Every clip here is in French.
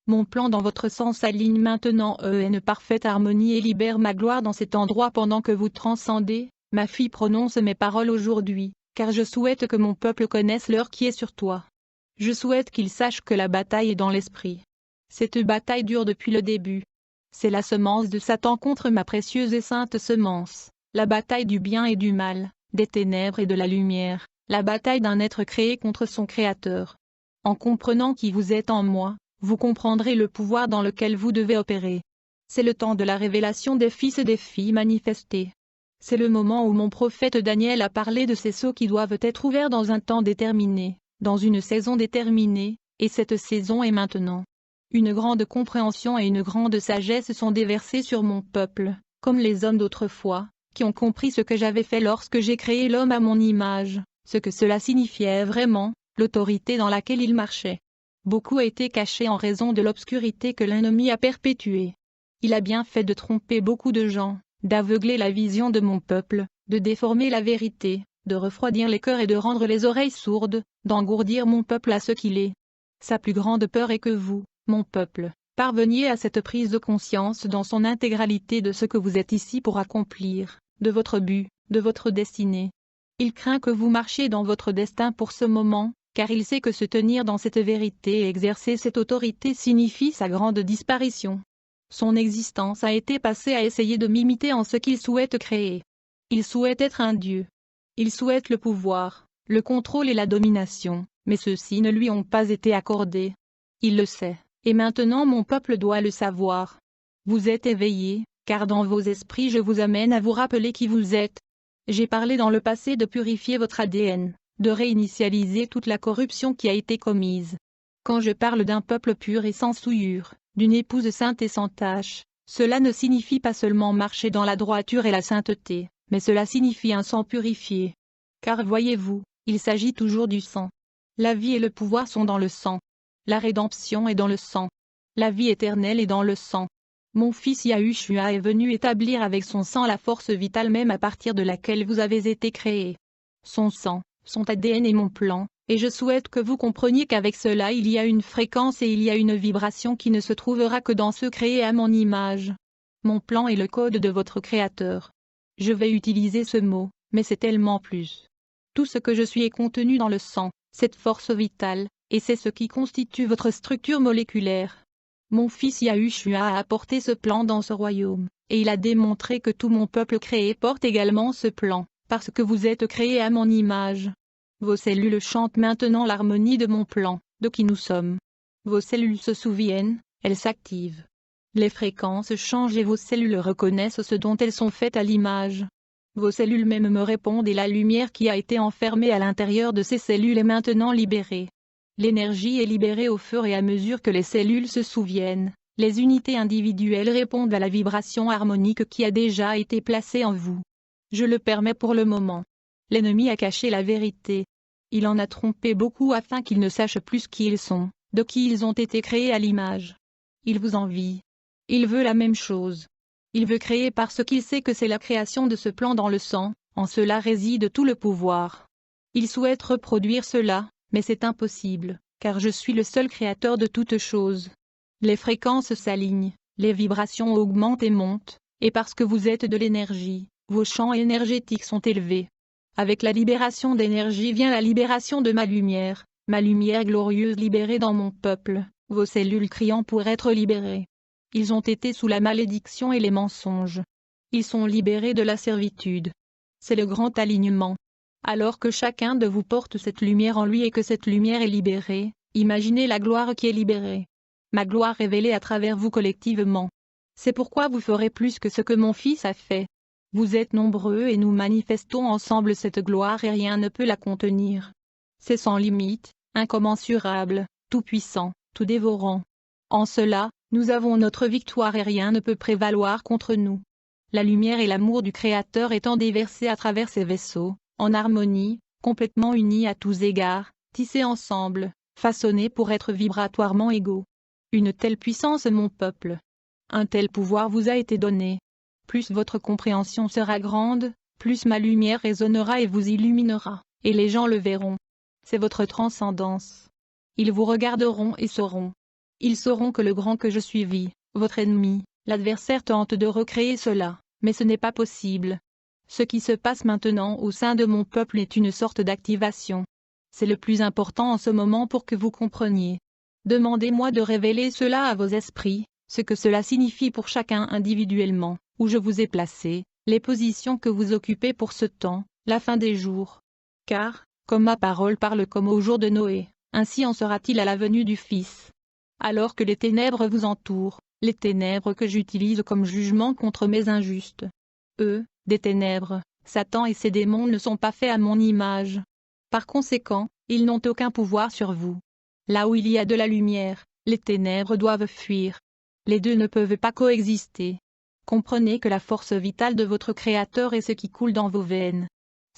Mon plan dans votre sens s'aligne maintenant en parfaite harmonie et libère ma gloire dans cet endroit pendant que vous transcendez. Ma fille, prononce mes paroles aujourd'hui, car je souhaite que mon peuple connaisse l'heure qui est sur toi. Je souhaite qu'il sache que la bataille est dans l'esprit. Cette bataille dure depuis le début. C'est la semence de Satan contre ma précieuse et sainte semence, la bataille du bien et du mal, des ténèbres et de la lumière, la bataille d'un être créé contre son Créateur. En comprenant qui vous êtes en moi, vous comprendrez le pouvoir dans lequel vous devez opérer. C'est le temps de la révélation des fils et des filles manifestés. C'est le moment où mon prophète Daniel a parlé de ces sceaux qui doivent être ouverts dans un temps déterminé, dans une saison déterminée, et cette saison est maintenant. Une grande compréhension et une grande sagesse sont déversées sur mon peuple, comme les hommes d'autrefois, qui ont compris ce que j'avais fait lorsque j'ai créé l'homme à mon image, ce que cela signifiait vraiment, l'autorité dans laquelle il marchait. Beaucoup a été caché en raison de l'obscurité que l'ennemi a perpétuée. Il a bien fait de tromper beaucoup de gens, d'aveugler la vision de mon peuple, de déformer la vérité, de refroidir les cœurs et de rendre les oreilles sourdes, d'engourdir mon peuple à ce qu'il est. Sa plus grande peur est que vous, mon peuple, parveniez à cette prise de conscience dans son intégralité de ce que vous êtes ici pour accomplir, de votre but, de votre destinée. Il craint que vous marchiez dans votre destin pour ce moment, car il sait que se tenir dans cette vérité et exercer cette autorité signifie sa grande disparition. Son existence a été passée à essayer de m'imiter en ce qu'il souhaite créer. Il souhaite être un Dieu. Il souhaite le pouvoir, le contrôle et la domination, mais ceux-ci ne lui ont pas été accordés. Il le sait, et maintenant mon peuple doit le savoir. Vous êtes éveillés, car dans vos esprits je vous amène à vous rappeler qui vous êtes. J'ai parlé dans le passé de purifier votre ADN, de réinitialiser toute la corruption qui a été commise. Quand je parle d'un peuple pur et sans souillure, d'une épouse sainte et sans tache, cela ne signifie pas seulement marcher dans la droiture et la sainteté, mais cela signifie un sang purifié. Car voyez-vous, il s'agit toujours du sang. La vie et le pouvoir sont dans le sang. La rédemption est dans le sang. La vie éternelle est dans le sang. Mon fils Yahushua est venu établir avec son sang la force vitale même à partir de laquelle vous avez été créés. Son sang, son ADN est mon plan, et je souhaite que vous compreniez qu'avec cela il y a une fréquence et il y a une vibration qui ne se trouvera que dans ceux créés à mon image. Mon plan est le code de votre Créateur. Je vais utiliser ce mot, mais c'est tellement plus. Tout ce que je suis est contenu dans le sang, cette force vitale, et c'est ce qui constitue votre structure moléculaire. Mon fils Yahushua a apporté ce plan dans ce royaume, et il a démontré que tout mon peuple créé porte également ce plan, parce que vous êtes créés à mon image. Vos cellules chantent maintenant l'harmonie de mon plan, de qui nous sommes. Vos cellules se souviennent, elles s'activent. Les fréquences changent et vos cellules reconnaissent ce dont elles sont faites à l'image. Vos cellules même me répondent et la lumière qui a été enfermée à l'intérieur de ces cellules est maintenant libérée. L'énergie est libérée au fur et à mesure que les cellules se souviennent. Les unités individuelles répondent à la vibration harmonique qui a déjà été placée en vous. Je le permets pour le moment. L'ennemi a caché la vérité. Il en a trompé beaucoup afin qu'ils ne sachent plus qui ils sont, de qui ils ont été créés à l'image. Il vous envie. Il veut la même chose. Il veut créer parce qu'il sait que c'est la création de ce plan dans le sang, en cela réside tout le pouvoir. Il souhaite reproduire cela, mais c'est impossible, car je suis le seul créateur de toutes choses. Les fréquences s'alignent, les vibrations augmentent et montent, et parce que vous êtes de l'énergie, vos champs énergétiques sont élevés. Avec la libération d'énergie vient la libération de ma lumière glorieuse libérée dans mon peuple, vos cellules criant pour être libérées. Ils ont été sous la malédiction et les mensonges. Ils sont libérés de la servitude. C'est le grand alignement. Alors que chacun de vous porte cette lumière en lui et que cette lumière est libérée, imaginez la gloire qui est libérée. Ma gloire révélée à travers vous collectivement. C'est pourquoi vous ferez plus que ce que mon Fils a fait. Vous êtes nombreux et nous manifestons ensemble cette gloire et rien ne peut la contenir. C'est sans limite, incommensurable, tout-puissant, tout dévorant. En cela, nous avons notre victoire et rien ne peut prévaloir contre nous. La lumière et l'amour du Créateur étant déversés à travers ces vaisseaux, en harmonie, complètement unis à tous égards, tissés ensemble, façonnés pour être vibratoirement égaux. Une telle puissance mon peuple. Un tel pouvoir vous a été donné. Plus votre compréhension sera grande, plus ma lumière résonnera et vous illuminera, et les gens le verront. C'est votre transcendance. Ils vous regarderont et sauront. Ils sauront que le grand que je suis votre ennemi, l'adversaire tente de recréer cela, mais ce n'est pas possible. Ce qui se passe maintenant au sein de mon peuple est une sorte d'activation. C'est le plus important en ce moment pour que vous compreniez. Demandez-moi de révéler cela à vos esprits, ce que cela signifie pour chacun individuellement, où je vous ai placé, les positions que vous occupez pour ce temps, la fin des jours. Car, comme ma parole parle comme au jour de Noé, ainsi en sera-t-il à la venue du Fils. Alors que les ténèbres vous entourent, les ténèbres que j'utilise comme jugement contre mes injustes. Eux, des ténèbres, Satan et ses démons ne sont pas faits à mon image. Par conséquent, ils n'ont aucun pouvoir sur vous. Là où il y a de la lumière, les ténèbres doivent fuir. Les deux ne peuvent pas coexister. Comprenez que la force vitale de votre Créateur est ce qui coule dans vos veines.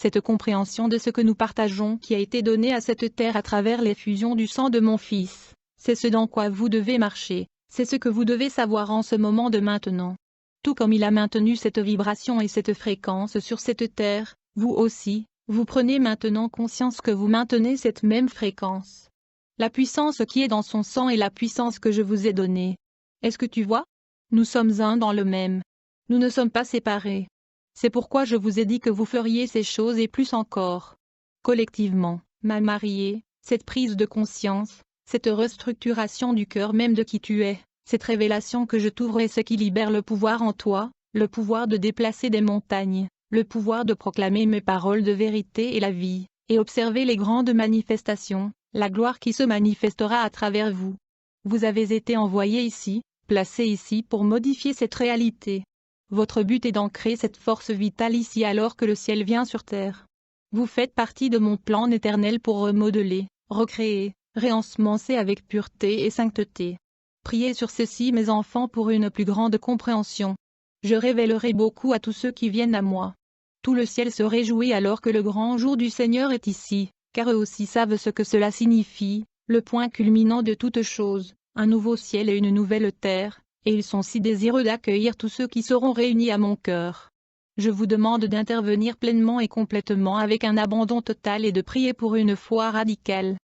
Cette compréhension de ce que nous partageons qui a été donnée à cette terre à travers l'effusion du sang de mon Fils, c'est ce dans quoi vous devez marcher, c'est ce que vous devez savoir en ce moment de maintenant. Tout comme il a maintenu cette vibration et cette fréquence sur cette terre, vous aussi, vous prenez maintenant conscience que vous maintenez cette même fréquence. La puissance qui est dans son sang est la puissance que je vous ai donnée. Est-ce que tu vois? Nous sommes un dans le même. Nous ne sommes pas séparés. C'est pourquoi je vous ai dit que vous feriez ces choses et plus encore. Collectivement, ma mariée, cette prise de conscience, cette restructuration du cœur même de qui tu es, cette révélation que je t'ouvre est ce qui libère le pouvoir en toi, le pouvoir de déplacer des montagnes, le pouvoir de proclamer mes paroles de vérité et la vie, et observer les grandes manifestations, la gloire qui se manifestera à travers vous. Vous avez été envoyé ici, placé ici pour modifier cette réalité. Votre but est d'ancrer cette force vitale ici alors que le ciel vient sur terre. Vous faites partie de mon plan éternel pour remodeler, recréer, réensemencer avec pureté et sainteté. Priez sur ceci mes enfants pour une plus grande compréhension. Je révélerai beaucoup à tous ceux qui viennent à moi. Tout le ciel se réjouit alors que le grand jour du Seigneur est ici, car eux aussi savent ce que cela signifie, le point culminant de toute chose, un nouveau ciel et une nouvelle terre, et ils sont si désireux d'accueillir tous ceux qui seront réunis à mon cœur. Je vous demande d'intervenir pleinement et complètement avec un abandon total et de prier pour une foi radicale.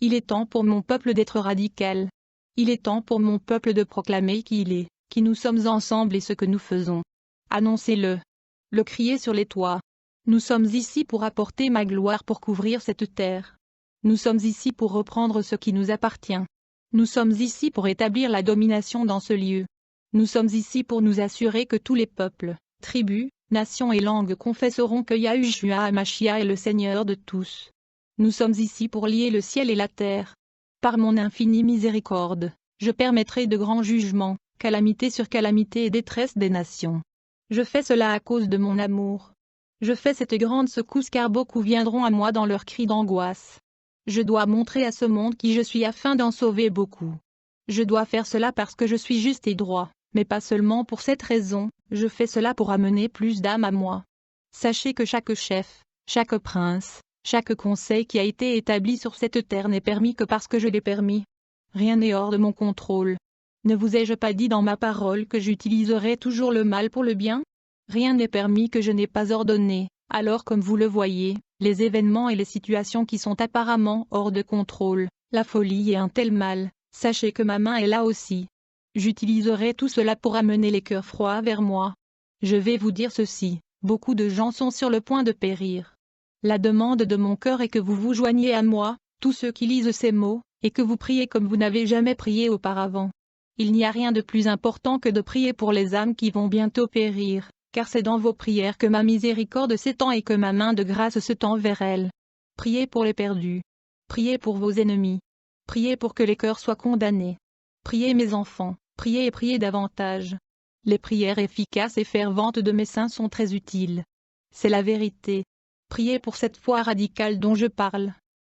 Il est temps pour mon peuple d'être radical. Il est temps pour mon peuple de proclamer qui il est, qui nous sommes ensemble et ce que nous faisons. Annoncez-le. Le crier sur les toits. Nous sommes ici pour apporter ma gloire pour couvrir cette terre. Nous sommes ici pour reprendre ce qui nous appartient. Nous sommes ici pour établir la domination dans ce lieu. Nous sommes ici pour nous assurer que tous les peuples, tribus, nations et langues confesseront que Yahushua HaMashiach est le Seigneur de tous. Nous sommes ici pour lier le ciel et la terre. Par mon infinie miséricorde, je permettrai de grands jugements, calamité sur calamité et détresse des nations. Je fais cela à cause de mon amour. Je fais cette grande secousse car beaucoup viendront à moi dans leurs cris d'angoisse. Je dois montrer à ce monde qui je suis afin d'en sauver beaucoup. Je dois faire cela parce que je suis juste et droit, mais pas seulement pour cette raison, je fais cela pour amener plus d'âmes à moi. Sachez que chaque chef, chaque prince, chaque conseil qui a été établi sur cette terre n'est permis que parce que je l'ai permis. Rien n'est hors de mon contrôle. Ne vous ai-je pas dit dans ma parole que j'utiliserai toujours le mal pour le bien? Rien n'est permis que je n'ai pas ordonné, alors comme vous le voyez, les événements et les situations qui sont apparemment hors de contrôle, la folie et un tel mal, sachez que ma main est là aussi. J'utiliserai tout cela pour amener les cœurs froids vers moi. Je vais vous dire ceci, beaucoup de gens sont sur le point de périr. La demande de mon cœur est que vous vous joigniez à moi, tous ceux qui lisent ces mots, et que vous priez comme vous n'avez jamais prié auparavant. Il n'y a rien de plus important que de prier pour les âmes qui vont bientôt périr, car c'est dans vos prières que ma miséricorde s'étend et que ma main de grâce se tend vers elles. Priez pour les perdus. Priez pour vos ennemis. Priez pour que les cœurs soient condamnés. Priez mes enfants, priez et priez davantage. Les prières efficaces et ferventes de mes saints sont très utiles. C'est la vérité. Priez pour cette foi radicale dont je parle.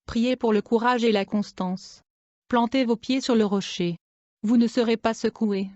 Priez pour le courage et la constance. Plantez vos pieds sur le rocher. Vous ne serez pas secoués.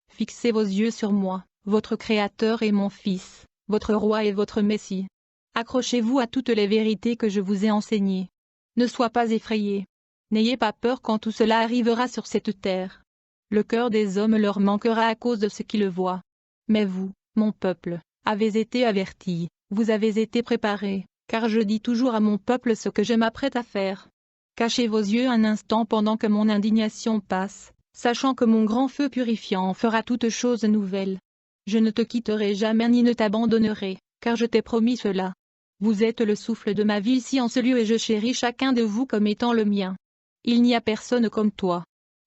Fixez vos yeux sur moi, votre Créateur et mon Fils, votre Roi et votre Messie. Accrochez-vous à toutes les vérités que je vous ai enseignées. Ne sois pas effrayé. N'ayez pas peur quand tout cela arrivera sur cette terre. Le cœur des hommes leur manquera à cause de ce qu'ils voient. Mais vous, mon peuple, avez été avertis, vous avez été préparés, car je dis toujours à mon peuple ce que je m'apprête à faire. Cachez vos yeux un instant pendant que mon indignation passe, sachant que mon grand feu purifiant fera toute chose nouvelle. Je ne te quitterai jamais ni ne t'abandonnerai, car je t'ai promis cela. Vous êtes le souffle de ma vie ici en ce lieu et je chéris chacun de vous comme étant le mien. Il n'y a personne comme toi.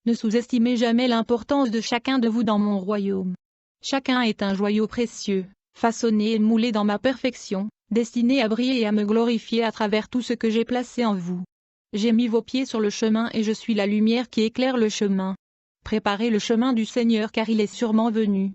Ne sous-estimez jamais l'importance de chacun de vous dans mon royaume. Chacun est un joyau précieux, façonné et moulé dans ma perfection, destiné à briller et à me glorifier à travers tout ce que j'ai placé en vous. J'ai mis vos pieds sur le chemin et je suis la lumière qui éclaire le chemin. Préparez le chemin du Seigneur car il est sûrement venu.